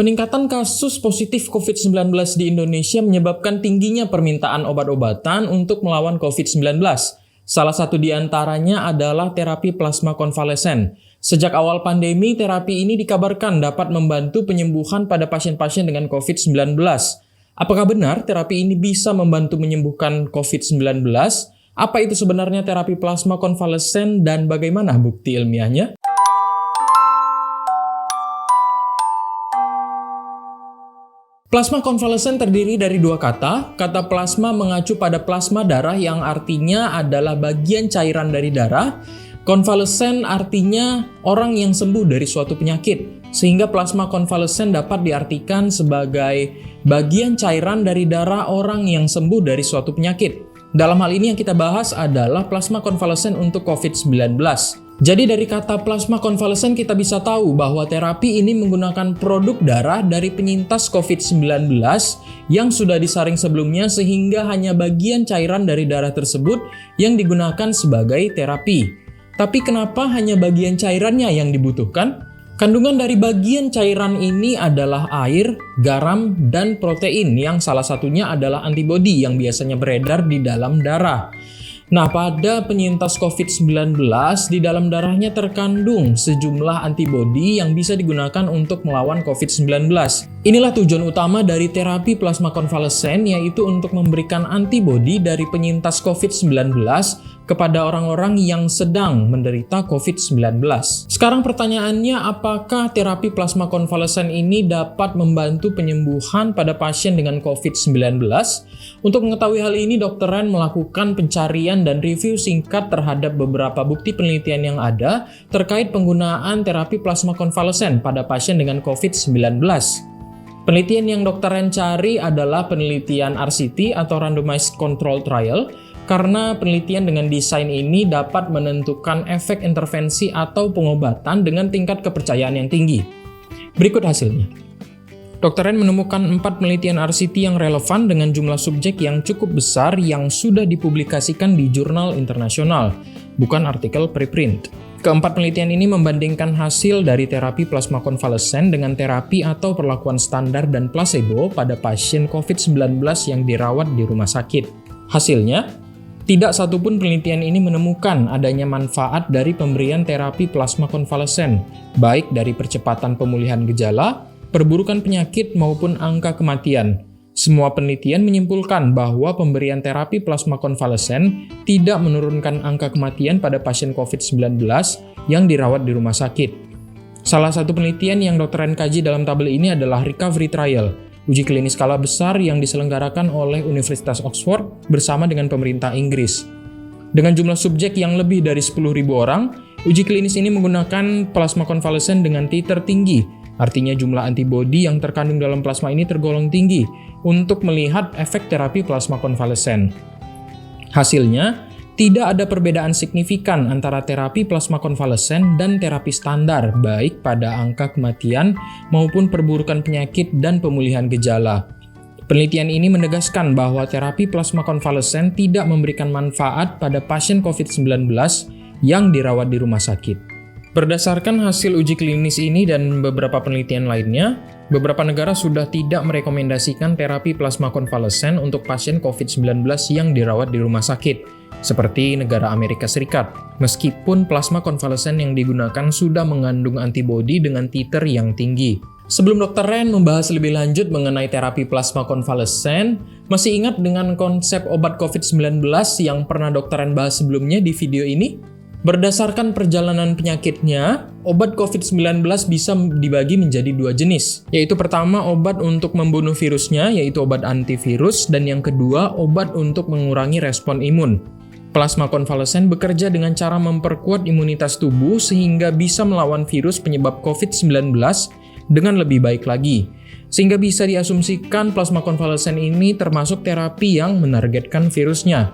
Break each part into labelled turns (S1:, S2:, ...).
S1: Peningkatan kasus positif COVID-19 di Indonesia menyebabkan tingginya permintaan obat-obatan untuk melawan COVID-19. Salah satu di antaranya adalah terapi plasma konvalesen. Sejak awal pandemi, terapi ini dikabarkan dapat membantu penyembuhan pada pasien-pasien dengan COVID-19. Apakah benar terapi ini bisa membantu menyembuhkan COVID-19? Apa itu sebenarnya terapi plasma konvalesen dan bagaimana bukti ilmiahnya? Plasma konvalesen terdiri dari dua kata. Kata plasma mengacu pada plasma darah yang artinya adalah bagian cairan dari darah. Konvalesen artinya orang yang sembuh dari suatu penyakit. Sehingga plasma konvalesen dapat diartikan sebagai bagian cairan dari darah orang yang sembuh dari suatu penyakit. Dalam hal ini yang kita bahas adalah plasma konvalesen untuk COVID-19. Jadi dari kata plasma konvalesen kita bisa tahu bahwa terapi ini menggunakan produk darah dari penyintas COVID-19 yang sudah disaring sebelumnya sehingga hanya bagian cairan dari darah tersebut yang digunakan sebagai terapi. Tapi kenapa hanya bagian cairannya yang dibutuhkan? Kandungan dari bagian cairan ini adalah air, garam, dan protein yang salah satunya adalah antibodi yang biasanya beredar di dalam darah. Nah, pada penyintas COVID-19, di dalam darahnya terkandung sejumlah antibodi yang bisa digunakan untuk melawan COVID-19. Inilah tujuan utama dari terapi plasma konvalesen, yaitu untuk memberikan antibodi dari penyintas COVID-19 kepada orang-orang yang sedang menderita COVID-19. Sekarang pertanyaannya, apakah terapi plasma konvalesen ini dapat membantu penyembuhan pada pasien dengan COVID-19? Untuk mengetahui hal ini, Dr. Ren melakukan pencarian dan review singkat terhadap beberapa bukti penelitian yang ada terkait penggunaan terapi plasma konvalesen pada pasien dengan COVID-19. Penelitian yang Dr. Ren cari adalah penelitian RCT atau Randomized Control Trial, karena penelitian dengan desain ini dapat menentukan efek intervensi atau pengobatan dengan tingkat kepercayaan yang tinggi. Berikut hasilnya. Dr. Ren menemukan 4 penelitian RCT yang relevan dengan jumlah subjek yang cukup besar yang sudah dipublikasikan di jurnal internasional, bukan artikel preprint. Keempat penelitian ini membandingkan hasil dari terapi plasma konvalesen dengan terapi atau perlakuan standar dan placebo pada pasien COVID-19 yang dirawat di rumah sakit. Hasilnya, tidak satupun penelitian ini menemukan adanya manfaat dari pemberian terapi plasma konvalesen, baik dari percepatan pemulihan gejala, perburukan penyakit, maupun angka kematian. Semua penelitian menyimpulkan bahwa pemberian terapi plasma konvalesen tidak menurunkan angka kematian pada pasien COVID-19 yang dirawat di rumah sakit. Salah satu penelitian yang Dr. Ren kaji dalam tabel ini adalah Recovery Trial, uji klinis skala besar yang diselenggarakan oleh Universitas Oxford bersama dengan pemerintah Inggris. Dengan jumlah subjek yang lebih dari 10.000 orang, uji klinis ini menggunakan plasma konvalesen dengan titer tinggi, artinya jumlah antibodi yang terkandung dalam plasma ini tergolong tinggi untuk melihat efek terapi plasma konvalesen. Hasilnya, tidak ada perbedaan signifikan antara terapi plasma konvalesen dan terapi standar, baik pada angka kematian maupun perburukan penyakit dan pemulihan gejala. Penelitian ini menegaskan bahwa terapi plasma konvalesen tidak memberikan manfaat pada pasien COVID-19 yang dirawat di rumah sakit. Berdasarkan hasil uji klinis ini dan beberapa penelitian lainnya, beberapa negara sudah tidak merekomendasikan terapi plasma konvalesen untuk pasien COVID-19 yang dirawat di rumah sakit, seperti negara Amerika Serikat, meskipun plasma konvalesen yang digunakan sudah mengandung antibodi dengan titer yang tinggi. Sebelum Dr. Ren membahas lebih lanjut mengenai terapi plasma konvalesen, masih ingat dengan konsep obat COVID-19 yang pernah Dr. Ren bahas sebelumnya di video ini? Berdasarkan perjalanan penyakitnya, obat COVID-19 bisa dibagi menjadi 2 jenis, yaitu pertama obat untuk membunuh virusnya, yaitu obat antivirus, dan yang kedua obat untuk mengurangi respon imun. Plasma konvalesen bekerja dengan cara memperkuat imunitas tubuh sehingga bisa melawan virus penyebab COVID-19 dengan lebih baik lagi. Sehingga bisa diasumsikan plasma konvalesen ini termasuk terapi yang menargetkan virusnya.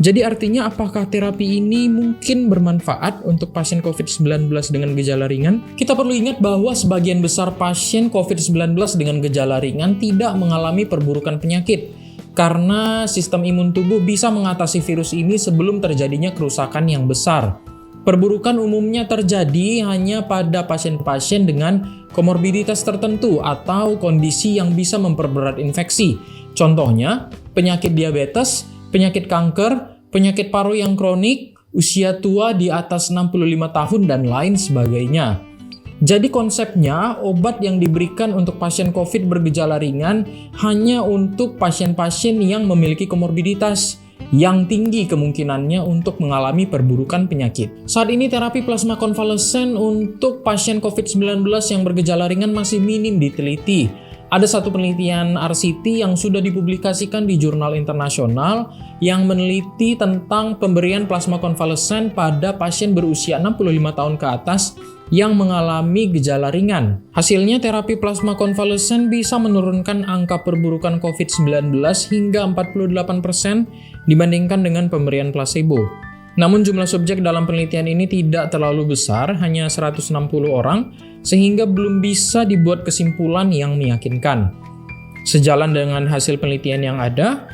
S1: Jadi artinya apakah terapi ini mungkin bermanfaat untuk pasien COVID-19 dengan gejala ringan? Kita perlu ingat bahwa sebagian besar pasien COVID-19 dengan gejala ringan tidak mengalami perburukan penyakit, karena sistem imun tubuh bisa mengatasi virus ini sebelum terjadinya kerusakan yang besar. Perburukan umumnya terjadi hanya pada pasien-pasien dengan komorbiditas tertentu atau kondisi yang bisa memperberat infeksi. Contohnya, penyakit diabetes, penyakit kanker, penyakit paru yang kronik, usia tua di atas 65 tahun, dan lain sebagainya. Jadi konsepnya, obat yang diberikan untuk pasien COVID bergejala ringan hanya untuk pasien-pasien yang memiliki komorbiditas yang tinggi kemungkinannya untuk mengalami perburukan penyakit. Saat ini terapi plasma konvalesen untuk pasien COVID-19 yang bergejala ringan masih minim diteliti. Ada satu penelitian RCT yang sudah dipublikasikan di jurnal internasional yang meneliti tentang pemberian plasma konvalesen pada pasien berusia 65 tahun ke atas yang mengalami gejala ringan. Hasilnya, terapi plasma konvalesen bisa menurunkan angka perburukan COVID-19 hingga 48% dibandingkan dengan pemberian placebo. Namun jumlah subjek dalam penelitian ini tidak terlalu besar, hanya 160 orang, sehingga belum bisa dibuat kesimpulan yang meyakinkan. Sejalan dengan hasil penelitian yang ada,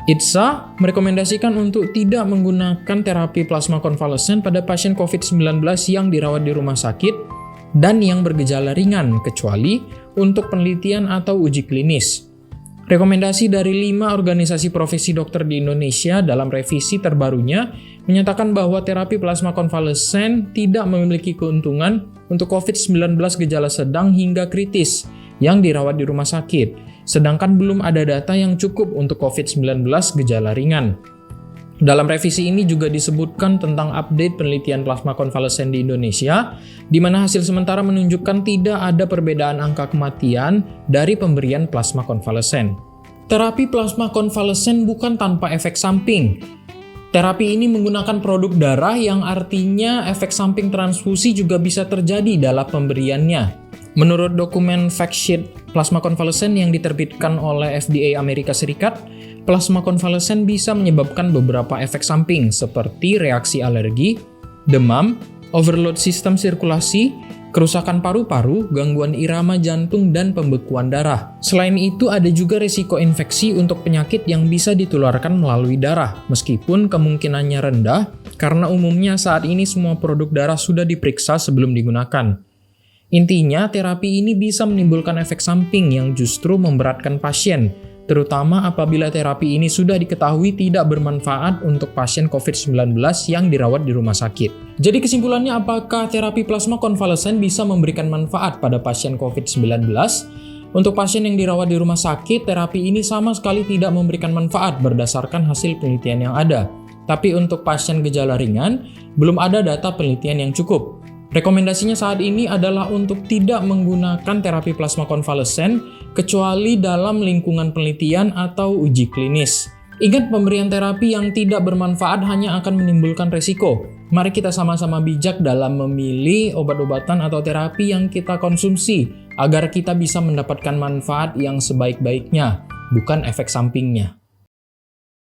S1: ITSA merekomendasikan untuk tidak menggunakan terapi plasma konvalesen pada pasien COVID-19 yang dirawat di rumah sakit dan yang bergejala ringan, kecuali untuk penelitian atau uji klinis. Rekomendasi dari 5 organisasi profesi dokter di Indonesia dalam revisi terbarunya menyatakan bahwa terapi plasma konvalesen tidak memiliki keuntungan untuk COVID-19 gejala sedang hingga kritis yang dirawat di rumah sakit, sedangkan belum ada data yang cukup untuk COVID-19 gejala ringan. Dalam revisi ini juga disebutkan tentang update penelitian plasma konvalesen di Indonesia, di mana hasil sementara menunjukkan tidak ada perbedaan angka kematian dari pemberian plasma konvalesen. Terapi plasma konvalesen bukan tanpa efek samping. Terapi ini menggunakan produk darah yang artinya efek samping transfusi juga bisa terjadi dalam pemberiannya. Menurut dokumen fact sheet plasma konvalesen yang diterbitkan oleh FDA Amerika Serikat, plasma konvalesen bisa menyebabkan beberapa efek samping seperti reaksi alergi, demam, overload sistem sirkulasi, kerusakan paru-paru, gangguan irama jantung, dan pembekuan darah. Selain itu, ada juga risiko infeksi untuk penyakit yang bisa ditularkan melalui darah, meskipun kemungkinannya rendah karena umumnya saat ini semua produk darah sudah diperiksa sebelum digunakan. Intinya, terapi ini bisa menimbulkan efek samping yang justru memberatkan pasien, terutama apabila terapi ini sudah diketahui tidak bermanfaat untuk pasien COVID-19 yang dirawat di rumah sakit. Jadi kesimpulannya, apakah terapi plasma konvalesen bisa memberikan manfaat pada pasien COVID-19? Untuk pasien yang dirawat di rumah sakit, terapi ini sama sekali tidak memberikan manfaat berdasarkan hasil penelitian yang ada. Tapi untuk pasien gejala ringan, belum ada data penelitian yang cukup. Rekomendasinya saat ini adalah untuk tidak menggunakan terapi plasma konvalesen kecuali dalam lingkungan penelitian atau uji klinis. Ingat, pemberian terapi yang tidak bermanfaat hanya akan menimbulkan resiko. Mari kita sama-sama bijak dalam memilih obat-obatan atau terapi yang kita konsumsi agar kita bisa mendapatkan manfaat yang sebaik-baiknya, bukan efek sampingnya.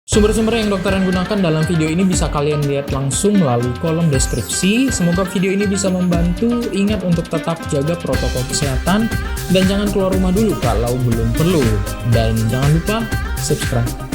S1: Sumber-sumber yang dokter gunakan dalam video ini bisa kalian lihat langsung melalui kolom deskripsi. Semoga video ini bisa membantu. Ingat untuk tetap jaga protokol kesehatan dan jangan keluar rumah dulu kalau belum perlu. Dan jangan lupa subscribe.